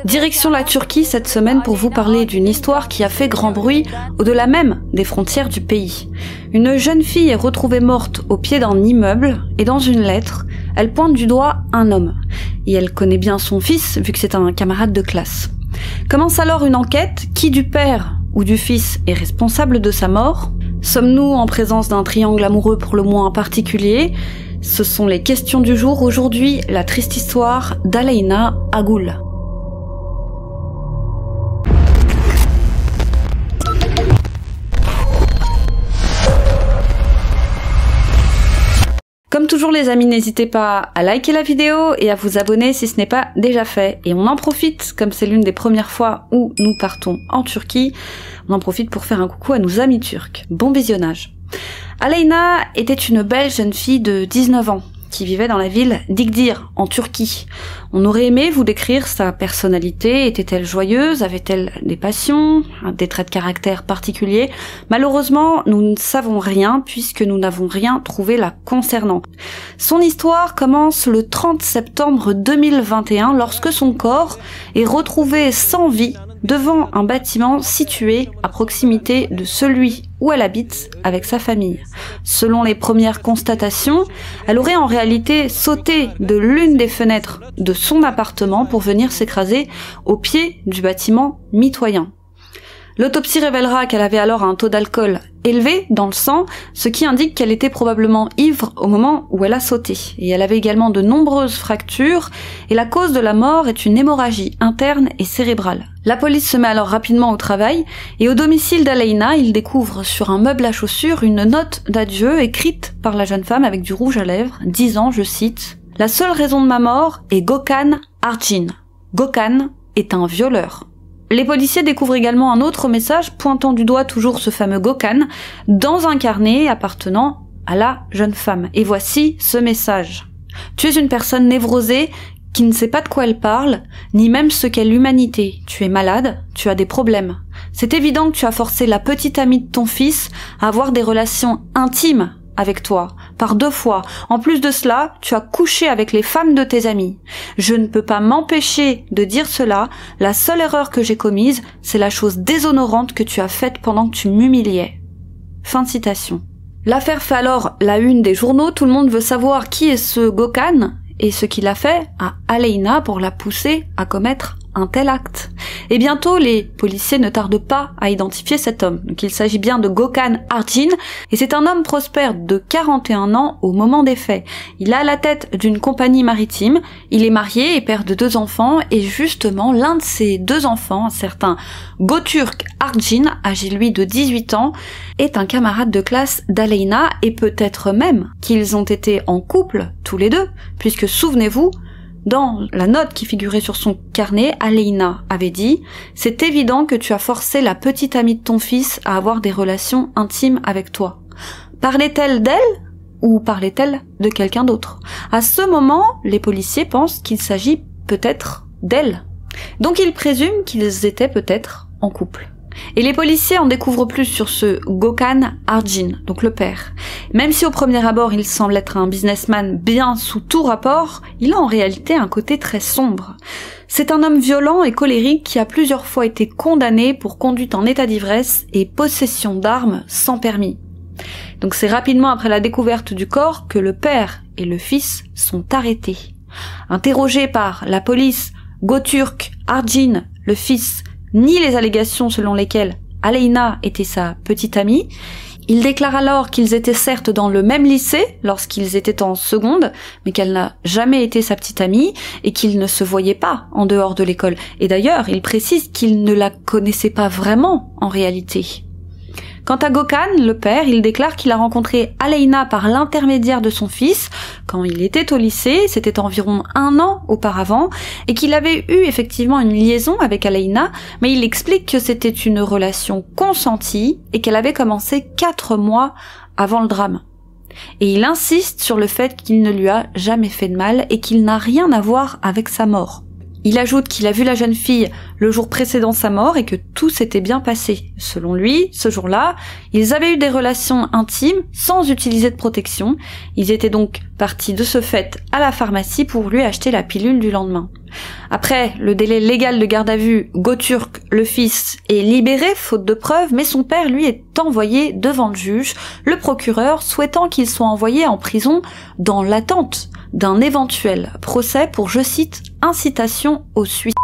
Direction la Turquie cette semaine pour vous parler d'une histoire qui a fait grand bruit au-delà même des frontières du pays. Une jeune fille est retrouvée morte au pied d'un immeuble et dans une lettre, elle pointe du doigt un homme. Et elle connaît bien son fils vu que c'est un camarade de classe. Commence alors une enquête. Qui du père ou du fils est responsable de sa mort? Sommes-nous en présence d'un triangle amoureux pour le moins particulier? Ce sont les questions du jour. Aujourd'hui, la triste histoire d'Aleyna Aghoul. Comme toujours les amis, n'hésitez pas à liker la vidéo et à vous abonner si ce n'est pas déjà fait. Et on en profite, comme c'est l'une des premières fois où nous partons en Turquie, on en profite pour faire un coucou à nos amis turcs. Bon visionnage. Aleyna était une belle jeune fille de 19 ans qui vivait dans la ville d'Igdir, en Turquie. On aurait aimé vous décrire sa personnalité. Était-elle joyeuse? Avait-elle des passions? Des traits de caractère particuliers? Malheureusement, nous ne savons rien puisque nous n'avons rien trouvé la concernant. Son histoire commence le 30 septembre 2021 lorsque son corps est retrouvé sans vie devant un bâtiment situé à proximité de celui où elle habite avec sa famille. Selon les premières constatations, elle aurait en réalité sauté de l'une des fenêtres de son appartement pour venir s'écraser au pied du bâtiment mitoyen. L'autopsie révélera qu'elle avait alors un taux d'alcool élevé dans le sang, ce qui indique qu'elle était probablement ivre au moment où elle a sauté. Et elle avait également de nombreuses fractures, et la cause de la mort est une hémorragie interne et cérébrale. La police se met alors rapidement au travail, et au domicile d'Aleyna, il découvre sur un meuble à chaussures une note d'adieu écrite par la jeune femme avec du rouge à lèvres, disant, je cite, « La seule raison de ma mort est Gökhan Arjin. Gökhan est un violeur. » Les policiers découvrent également un autre message pointant du doigt toujours ce fameux Gökhan dans un carnet appartenant à la jeune femme. Et voici ce message. Tu es une personne névrosée qui ne sait pas de quoi elle parle, ni même ce qu'est l'humanité. Tu es malade, tu as des problèmes. C'est évident que tu as forcé la petite amie de ton fils à avoir des relations intimes avec toi, par 2 fois. En plus de cela, tu as couché avec les femmes de tes amis. Je ne peux pas m'empêcher de dire cela. La seule erreur que j'ai commise, c'est la chose déshonorante que tu as faite pendant que tu m'humiliais. Fin de citation. L'affaire fait alors la une des journaux. Tout le monde veut savoir qui est ce Gökhan et ce qu'il a fait à Aleyna pour la pousser à commettre un tel acte. Et bientôt, les policiers ne tardent pas à identifier cet homme. Donc il s'agit bien de Gökhan Arjin, et c'est un homme prospère de 41 ans au moment des faits. Il a la tête d'une compagnie maritime, il est marié et père de 2 enfants, et justement, l'un de ces 2 enfants, un certain Göturk Arjin, âgé lui de 18 ans, est un camarade de classe d'Aleyna, et peut-être même qu'ils ont été en couple, tous les deux, puisque souvenez-vous, dans la note qui figurait sur son carnet, Aleyna avait dit « C'est évident que tu as forcé la petite amie de ton fils à avoir des relations intimes avec toi. » Parlait-elle d'elle ou parlait-elle de quelqu'un d'autre? À ce moment, les policiers pensent qu'il s'agit peut-être d'elle. Donc ils présument qu'ils étaient peut-être en couple. Et les policiers en découvrent plus sur ce Gökhan Arjin, donc le père. Même si au premier abord il semble être un businessman bien sous tout rapport, il a en réalité un côté très sombre. C'est un homme violent et colérique qui a plusieurs fois été condamné pour conduite en état d'ivresse et possession d'armes sans permis. Donc c'est rapidement après la découverte du corps que le père et le fils sont arrêtés. Interrogé par la police, Göturk Arjin, le fils, nie les allégations selon lesquelles Aleyna était sa petite amie. Il déclare alors qu'ils étaient certes dans le même lycée lorsqu'ils étaient en seconde, mais qu'elle n'a jamais été sa petite amie et qu'ils ne se voyaient pas en dehors de l'école. Et d'ailleurs, il précise qu'il ne la connaissait pas vraiment en réalité. Quant à Gökhan, le père, il déclare qu'il a rencontré Aleyna par l'intermédiaire de son fils quand il était au lycée, c'était environ 1 an auparavant, et qu'il avait eu effectivement une liaison avec Aleyna, mais il explique que c'était une relation consentie et qu'elle avait commencé 4 mois avant le drame. Et il insiste sur le fait qu'il ne lui a jamais fait de mal et qu'il n'a rien à voir avec sa mort. Il ajoute qu'il a vu la jeune fille le jour précédant sa mort et que tout s'était bien passé. Selon lui, ce jour-là, ils avaient eu des relations intimes sans utiliser de protection. Ils étaient donc parti de ce fait à la pharmacie pour lui acheter la pilule du lendemain. Après le délai légal de garde à vue, Göturk, le fils, est libéré faute de preuves, mais son père, lui, est envoyé devant le juge, le procureur souhaitant qu'il soit envoyé en prison dans l'attente d'un éventuel procès pour, je cite, incitation au suicide.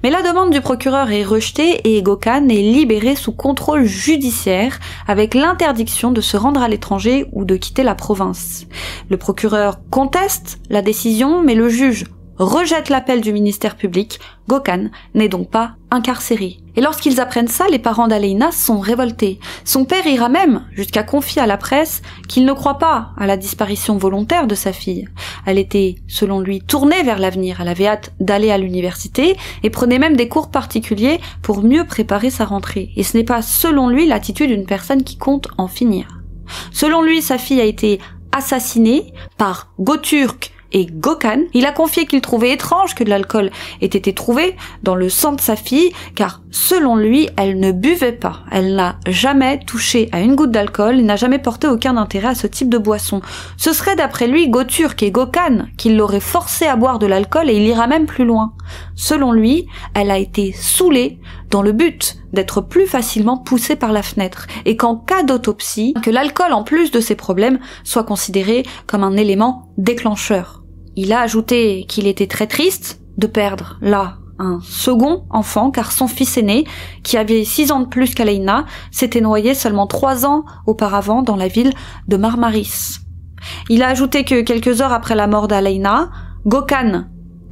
Mais la demande du procureur est rejetée et Gökhan est libéré sous contrôle judiciaire avec l'interdiction de se rendre à l'étranger ou de quitter la province. Le procureur conteste la décision, mais le juge rejette l'appel du ministère public. Gökhan n'est donc pas incarcéré. Et lorsqu'ils apprennent ça, les parents d'Aleyna sont révoltés. Son père ira même jusqu'à confier à la presse qu'il ne croit pas à la disparition volontaire de sa fille. Elle était, selon lui, tournée vers l'avenir. Elle avait hâte d'aller à l'université et prenait même des cours particuliers pour mieux préparer sa rentrée. Et ce n'est pas, selon lui, l'attitude d'une personne qui compte en finir. Selon lui, sa fille a été assassinée par Göturk et Gökhan. Il a confié qu'il trouvait étrange que de l'alcool ait été trouvé dans le sang de sa fille, car selon lui, elle ne buvait pas. Elle n'a jamais touché à une goutte d'alcool et n'a jamais porté aucun intérêt à ce type de boisson. Ce serait d'après lui Göturk et Gökhan qui l'auraient forcé à boire de l'alcool, et il ira même plus loin. Selon lui, elle a été saoulée dans le but d'être plus facilement poussée par la fenêtre, et qu'en cas d'autopsie, que l'alcool, en plus de ses problèmes, soit considéré comme un élément déclencheur. Il a ajouté qu'il était très triste de perdre, là, un second enfant, car son fils aîné, qui avait 6 ans de plus qu'Aleyna, s'était noyé seulement 3 ans auparavant dans la ville de Marmaris. Il a ajouté que quelques heures après la mort d'Aleyna, Gökhan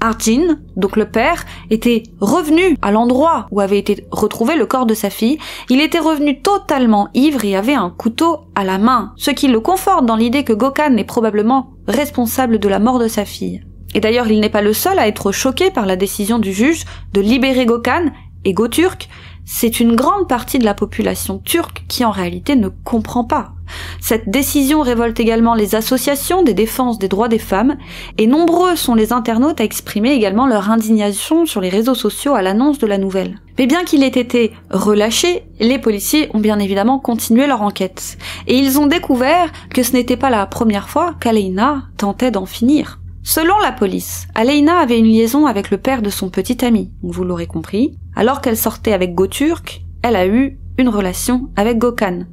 Arjin, donc le père, était revenu à l'endroit où avait été retrouvé le corps de sa fille. Il était revenu totalement ivre et avait un couteau à la main, ce qui le conforte dans l'idée que Gökhan est probablement responsable de la mort de sa fille. Et d'ailleurs, il n'est pas le seul à être choqué par la décision du juge de libérer Gökhan et Göturk. C'est une grande partie de la population turque qui en réalité ne comprend pas. Cette décision révolte également les associations des défenses des droits des femmes, et nombreux sont les internautes à exprimer également leur indignation sur les réseaux sociaux à l'annonce de la nouvelle. Mais bien qu'il ait été relâché, les policiers ont bien évidemment continué leur enquête. Et ils ont découvert que ce n'était pas la première fois qu'Aleyna tentait d'en finir. Selon la police, Aleyna avait une liaison avec le père de son petit ami, vous l'aurez compris. Alors qu'elle sortait avec Göturk, elle a eu une relation avec Gökhan.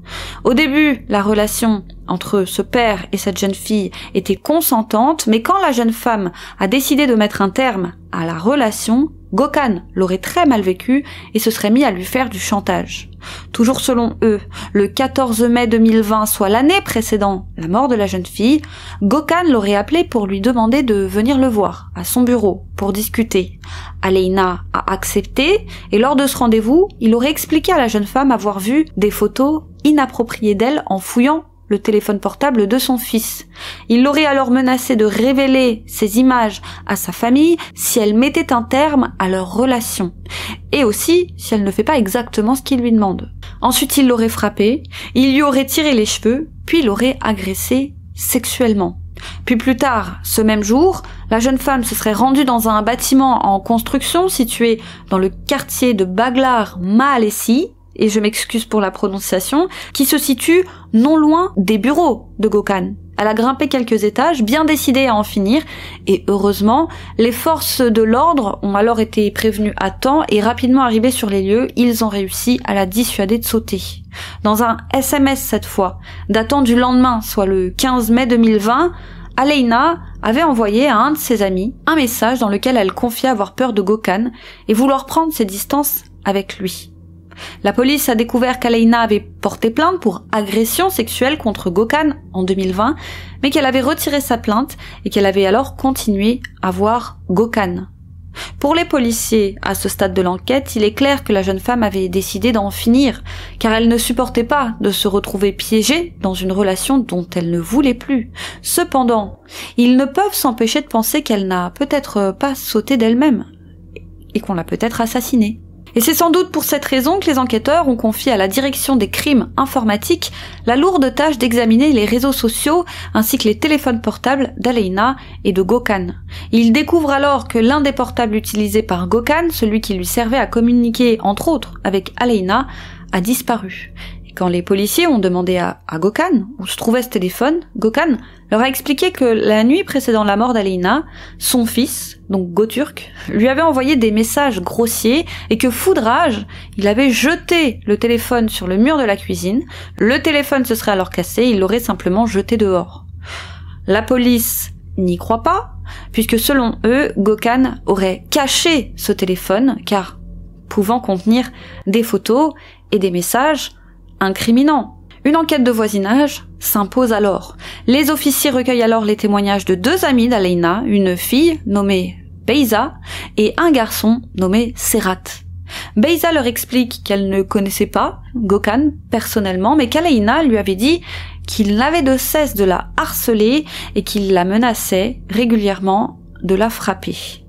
Au début, la relation entre ce père et cette jeune fille était consentante, mais quand la jeune femme a décidé de mettre un terme à la relation, Gökhan l'aurait très mal vécu et se serait mis à lui faire du chantage. Toujours selon eux, le 14 mai 2020, soit l'année précédant la mort de la jeune fille, Gökhan l'aurait appelé pour lui demander de venir le voir à son bureau pour discuter. Aleyna a accepté et lors de ce rendez-vous, il aurait expliqué à la jeune femme avoir vu des photos inappropriées d'elle en fouillant le téléphone portable de son fils. Il l'aurait alors menacé de révéler ces images à sa famille si elle mettait un terme à leur relation, et aussi si elle ne fait pas exactement ce qu'il lui demande. Ensuite, il l'aurait frappé, il lui aurait tiré les cheveux, puis l'aurait agressé sexuellement. Puis plus tard, ce même jour, la jeune femme se serait rendue dans un bâtiment en construction situé dans le quartier de Baglar Mahallesi, et je m'excuse pour la prononciation, qui se situe non loin des bureaux de Gökhan. Elle a grimpé quelques étages, bien décidée à en finir, et heureusement, les forces de l'ordre ont alors été prévenues à temps et rapidement arrivées sur les lieux, ils ont réussi à la dissuader de sauter. Dans un SMS cette fois, datant du lendemain, soit le 15 mai 2020, Aleyna avait envoyé à un de ses amis un message dans lequel elle confiait avoir peur de Gökhan et vouloir prendre ses distances avec lui. La police a découvert qu'Aleyna avait porté plainte pour agression sexuelle contre Gökhan en 2020, mais qu'elle avait retiré sa plainte et qu'elle avait alors continué à voir Gökhan. Pour les policiers, à ce stade de l'enquête, il est clair que la jeune femme avait décidé d'en finir, car elle ne supportait pas de se retrouver piégée dans une relation dont elle ne voulait plus. Cependant, ils ne peuvent s'empêcher de penser qu'elle n'a peut-être pas sauté d'elle-même, et qu'on l'a peut-être assassinée. Et c'est sans doute pour cette raison que les enquêteurs ont confié à la direction des crimes informatiques la lourde tâche d'examiner les réseaux sociaux ainsi que les téléphones portables d'Aleyna et de Gökhan. Ils découvrent alors que l'un des portables utilisés par Gökhan, celui qui lui servait à communiquer entre autres avec Aleyna, a disparu. Quand les policiers ont demandé à Gökhan où se trouvait ce téléphone, Gökhan leur a expliqué que la nuit précédant la mort d'Aleyna, son fils, donc Götürk, lui avait envoyé des messages grossiers et que fou de rage, il avait jeté le téléphone sur le mur de la cuisine. Le téléphone se serait alors cassé, il l'aurait simplement jeté dehors. La police n'y croit pas, puisque selon eux, Gökhan aurait caché ce téléphone, car pouvant contenir des photos et des messages incriminants. Une enquête de voisinage s'impose alors. Les officiers recueillent alors les témoignages de 2 amis d'Aleyna, une fille nommée Beyza et un garçon nommé Serhat. Beyza leur explique qu'elle ne connaissait pas Gökhan personnellement, mais qu'Aleyna lui avait dit qu'il n'avait de cesse de la harceler et qu'il la menaçait régulièrement de la frapper.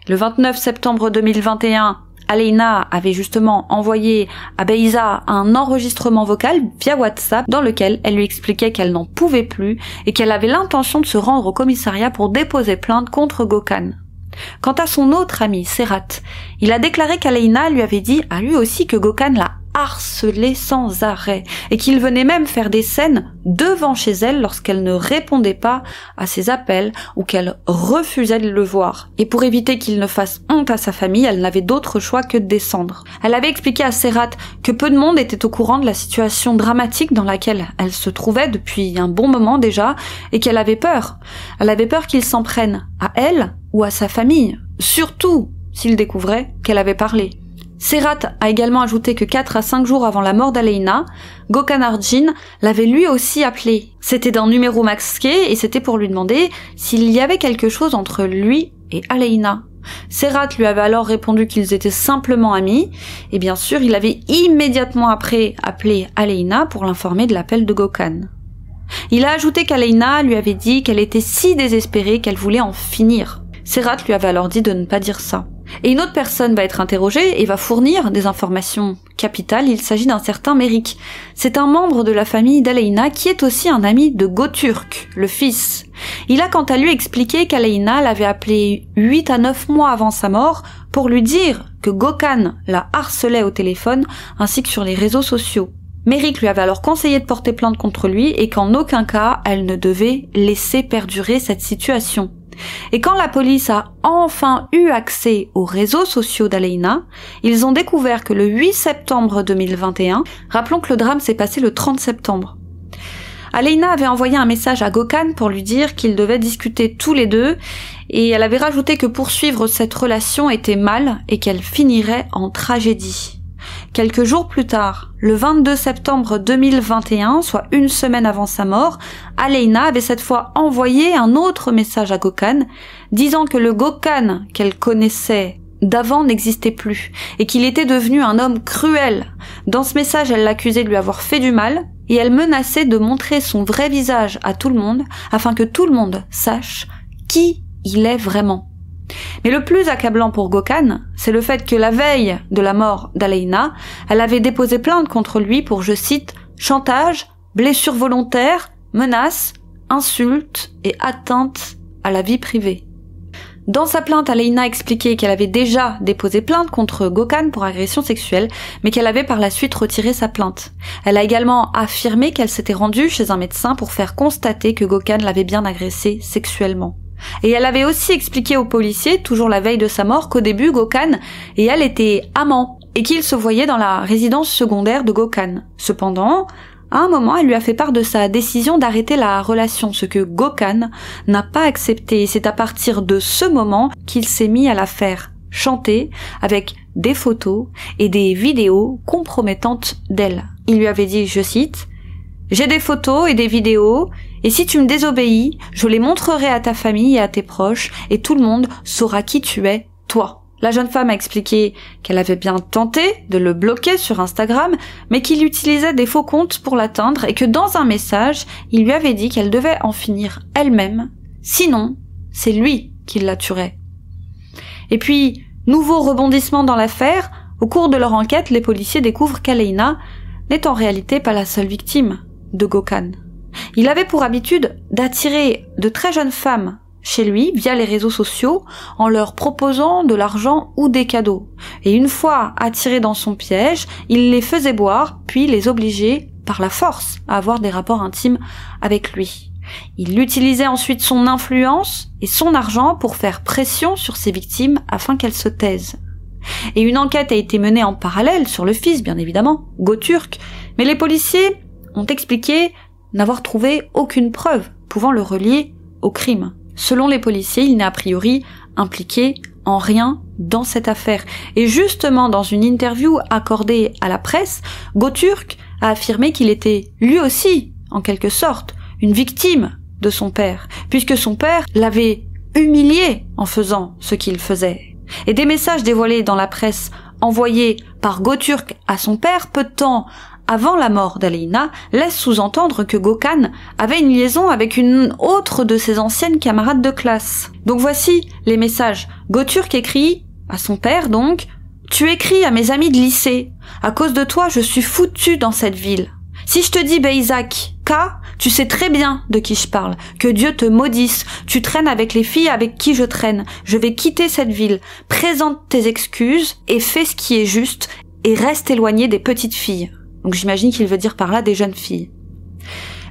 Le 29 septembre 2021, Aleyna avait justement envoyé à Beyza un enregistrement vocal via WhatsApp dans lequel elle lui expliquait qu'elle n'en pouvait plus et qu'elle avait l'intention de se rendre au commissariat pour déposer plainte contre Gökhan. Quant à son autre ami, Serhat, il a déclaré qu'Aleyna lui avait dit à lui aussi que Gökhan la harcelait sans arrêt et qu'il venait même faire des scènes devant chez elle lorsqu'elle ne répondait pas à ses appels ou qu'elle refusait de le voir. Et pour éviter qu'il ne fasse honte à sa famille, elle n'avait d'autre choix que de descendre. Elle avait expliqué à Serhat que peu de monde était au courant de la situation dramatique dans laquelle elle se trouvait depuis un bon moment déjà et qu'elle avait peur. Elle avait peur qu'il s'en prenne à elle ou à sa famille, surtout s'il découvrait qu'elle avait parlé. Serhat a également ajouté que 4 à 5 jours avant la mort d'Aleyna, Gökhan Arjin l'avait lui aussi appelé. C'était d'un numéro masqué et c'était pour lui demander s'il y avait quelque chose entre lui et Aleyna. Serhat lui avait alors répondu qu'ils étaient simplement amis et bien sûr il avait immédiatement après appelé Aleyna pour l'informer de l'appel de Gökhan. Il a ajouté qu'Aleyna lui avait dit qu'elle était si désespérée qu'elle voulait en finir. Serhat lui avait alors dit de ne pas dire ça. Et une autre personne va être interrogée et va fournir des informations capitales. Il s'agit d'un certain Merik. C'est un membre de la famille d'Aleyna qui est aussi un ami de Götürk, le fils. Il a quant à lui expliqué qu'Aleyna l'avait appelé 8 à 9 mois avant sa mort pour lui dire que Gökhan la harcelait au téléphone ainsi que sur les réseaux sociaux. Merik lui avait alors conseillé de porter plainte contre lui et qu'en aucun cas elle ne devait laisser perdurer cette situation. Et quand la police a enfin eu accès aux réseaux sociaux d'Aleyna, ils ont découvert que le 8 septembre 2021, rappelons que le drame s'est passé le 30 septembre, Aleyna avait envoyé un message à Gökhan pour lui dire qu'ils devaient discuter tous les deux et elle avait rajouté que poursuivre cette relation était mal et qu'elle finirait en tragédie. Quelques jours plus tard, le 22 septembre 2021, soit une semaine avant sa mort, Aleyna avait cette fois envoyé un autre message à Gökhan, disant que le Gökhan qu'elle connaissait d'avant n'existait plus, et qu'il était devenu un homme cruel. Dans ce message, elle l'accusait de lui avoir fait du mal, et elle menaçait de montrer son vrai visage à tout le monde, afin que tout le monde sache qui il est vraiment. Mais le plus accablant pour Gökhan, c'est le fait que la veille de la mort d'Aleyna, elle avait déposé plainte contre lui pour, je cite, chantage, blessure volontaire, menaces, insultes et atteinte à la vie privée. Dans sa plainte, Aleyna expliquait qu'elle avait déjà déposé plainte contre Gökhan pour agression sexuelle, mais qu'elle avait par la suite retiré sa plainte. Elle a également affirmé qu'elle s'était rendue chez un médecin pour faire constater que Gökhan l'avait bien agressée sexuellement. Et elle avait aussi expliqué aux policiers, toujours la veille de sa mort, qu'au début, Gökhan et elle étaient amants, et qu'ils se voyaient dans la résidence secondaire de Gökhan. Cependant, à un moment, elle lui a fait part de sa décision d'arrêter la relation, ce que Gökhan n'a pas accepté. Et c'est à partir de ce moment qu'il s'est mis à la faire chanter avec des photos et des vidéos compromettantes d'elle. Il lui avait dit, je cite, « J'ai des photos et des vidéos, et si tu me désobéis, je les montrerai à ta famille et à tes proches, et tout le monde saura qui tu es, toi. » La jeune femme a expliqué qu'elle avait bien tenté de le bloquer sur Instagram, mais qu'il utilisait des faux comptes pour l'atteindre et que dans un message, il lui avait dit qu'elle devait en finir elle-même, sinon, c'est lui qui la tuerait. Et puis, nouveau rebondissement dans l'affaire, au cours de leur enquête, les policiers découvrent qu'Aleyna n'est en réalité pas la seule victime de Gökhan. Il avait pour habitude d'attirer de très jeunes femmes chez lui via les réseaux sociaux en leur proposant de l'argent ou des cadeaux. Et une fois attirés dans son piège, il les faisait boire, puis les obligeait par la force à avoir des rapports intimes avec lui. Il utilisait ensuite son influence et son argent pour faire pression sur ses victimes afin qu'elles se taisent. Et une enquête a été menée en parallèle sur le fils, bien évidemment, Götürk, mais les policiers ont expliqué n'avoir trouvé aucune preuve pouvant le relier au crime. Selon les policiers, il n'est a priori impliqué en rien dans cette affaire. Et justement, dans une interview accordée à la presse, Götürk a affirmé qu'il était lui aussi, en quelque sorte, une victime de son père, puisque son père l'avait humilié en faisant ce qu'il faisait. Et des messages dévoilés dans la presse envoyés par Götürk à son père peu de temps avant la mort d'Aleyna laissent sous-entendre que Gökhan avait une liaison avec une autre de ses anciennes camarades de classe. Donc voici les messages. Götürk écrit à son père donc: « Tu écris à mes amis de lycée. À cause de toi, je suis foutu dans cette ville. Si je te dis Beyzak, K, tu sais très bien de qui je parle. Que Dieu te maudisse. Tu traînes avec les filles avec qui je traîne. Je vais quitter cette ville. Présente tes excuses et fais ce qui est juste et reste éloigné des petites filles. » Donc j'imagine qu'il veut dire par là des jeunes filles.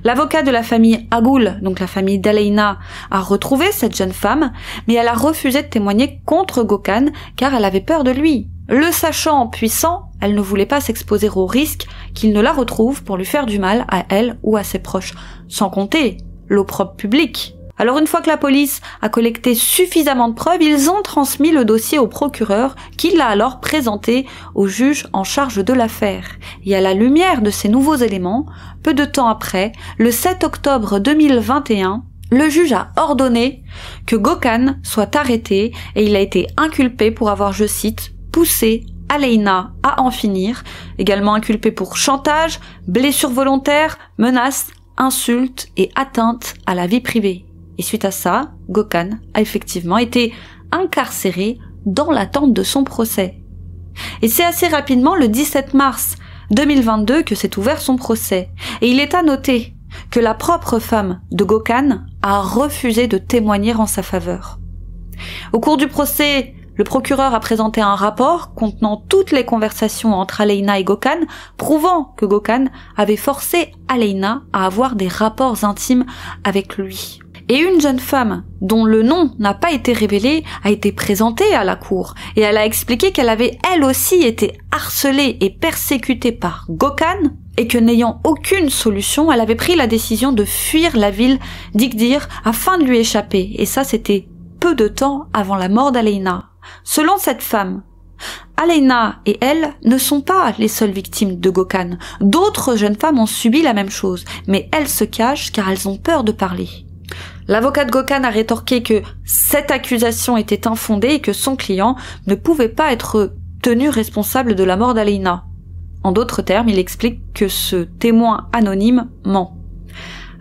L'avocat de la famille Agul, donc la famille d'Aleyna, a retrouvé cette jeune femme, mais elle a refusé de témoigner contre Gökhan car elle avait peur de lui. Le sachant puissant, elle ne voulait pas s'exposer au risque qu'il ne la retrouve pour lui faire du mal à elle ou à ses proches, sans compter l'opprobre public. Alors une fois que la police a collecté suffisamment de preuves, ils ont transmis le dossier au procureur qui l'a alors présenté au juge en charge de l'affaire. Et à la lumière de ces nouveaux éléments, peu de temps après, le 7 octobre 2021, le juge a ordonné que Gökhan soit arrêté et il a été inculpé pour avoir, je cite, poussé Aleyna à en finir, également inculpé pour chantage, blessure volontaire, menaces, insultes et atteinte à la vie privée. Et suite à ça, Gökhan a effectivement été incarcéré dans l'attente de son procès. Et c'est assez rapidement, le 17 mars 2022, que s'est ouvert son procès. Et il est à noter que la propre femme de Gökhan a refusé de témoigner en sa faveur. Au cours du procès, le procureur a présenté un rapport contenant toutes les conversations entre Aleyna et Gökhan, prouvant que Gökhan avait forcé Aleyna à avoir des rapports intimes avec lui. Et une jeune femme, dont le nom n'a pas été révélé, a été présentée à la cour, et elle a expliqué qu'elle avait elle aussi été harcelée et persécutée par Gökhan, et que n'ayant aucune solution, elle avait pris la décision de fuir la ville d'Igdir afin de lui échapper, et ça c'était peu de temps avant la mort d'Aleyna. Selon cette femme, Aleyna et elle ne sont pas les seules victimes de Gökhan. D'autres jeunes femmes ont subi la même chose, mais elles se cachent car elles ont peur de parler. L'avocat de Gökhan a rétorqué que cette accusation était infondée et que son client ne pouvait pas être tenu responsable de la mort d'Aleyna. En d'autres termes, il explique que ce témoin anonyme ment.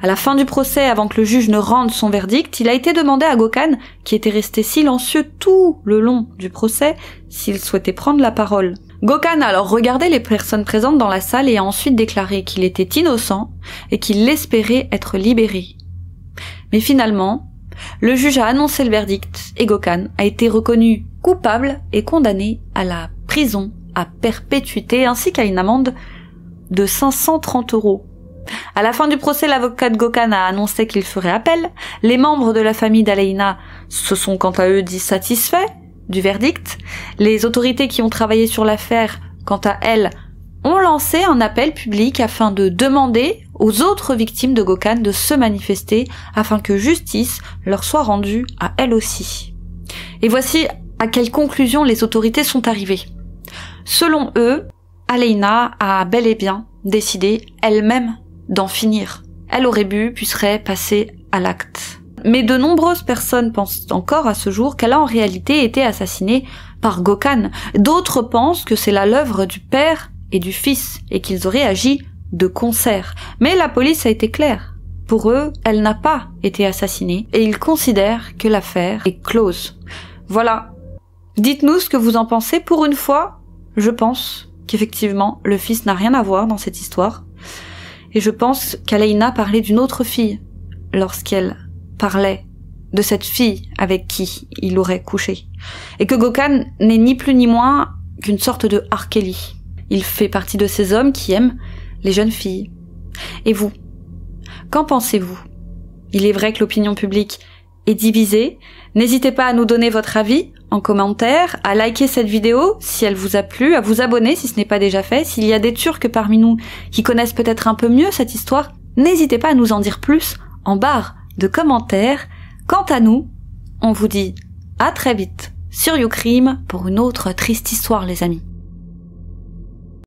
À la fin du procès, avant que le juge ne rende son verdict, il a été demandé à Gökhan, qui était resté silencieux tout le long du procès, s'il souhaitait prendre la parole. Gökhan a alors regardé les personnes présentes dans la salle et a ensuite déclaré qu'il était innocent et qu'il espérait être libéré. Mais finalement, le juge a annoncé le verdict et Gökhan a été reconnu coupable et condamné à la prison à perpétuité ainsi qu'à une amende de 530 €. À la fin du procès, l'avocat de Gökhan a annoncé qu'il ferait appel. Les membres de la famille d'Aleyna se sont quant à eux dit satisfaits du verdict. Les autorités qui ont travaillé sur l'affaire, quant à elles, ont lancé un appel public afin de demander aux autres victimes de Gökhan de se manifester afin que justice leur soit rendue à elles aussi. Et voici à quelle conclusion les autorités sont arrivées. Selon eux, Aleyna a bel et bien décidé elle-même d'en finir. Elle aurait bu puis serait passée à l'acte. Mais de nombreuses personnes pensent encore à ce jour qu'elle a en réalité été assassinée par Gökhan. D'autres pensent que c'est là l'œuvre du père et du fils et qu'ils auraient agi de concert. Mais la police a été claire. Pour eux, elle n'a pas été assassinée et ils considèrent que l'affaire est close. Voilà. Dites-nous ce que vous en pensez. Pour une fois, je pense qu'effectivement, le fils n'a rien à voir dans cette histoire. Et je pense qu'Aleyna parlait d'une autre fille lorsqu'elle parlait de cette fille avec qui il aurait couché. Et que Gökhan n'est ni plus ni moins qu'une sorte de R. Kelly. Il fait partie de ces hommes qui aiment les jeunes filles. Et vous, qu'en pensez-vous? Il est vrai que l'opinion publique est divisée. N'hésitez pas à nous donner votre avis en commentaire, à liker cette vidéo si elle vous a plu, à vous abonner si ce n'est pas déjà fait. S'il y a des Turcs parmi nous qui connaissent peut-être un peu mieux cette histoire, n'hésitez pas à nous en dire plus en barre de commentaires. Quant à nous, on vous dit à très vite sur YouCrime pour une autre triste histoire, les amis.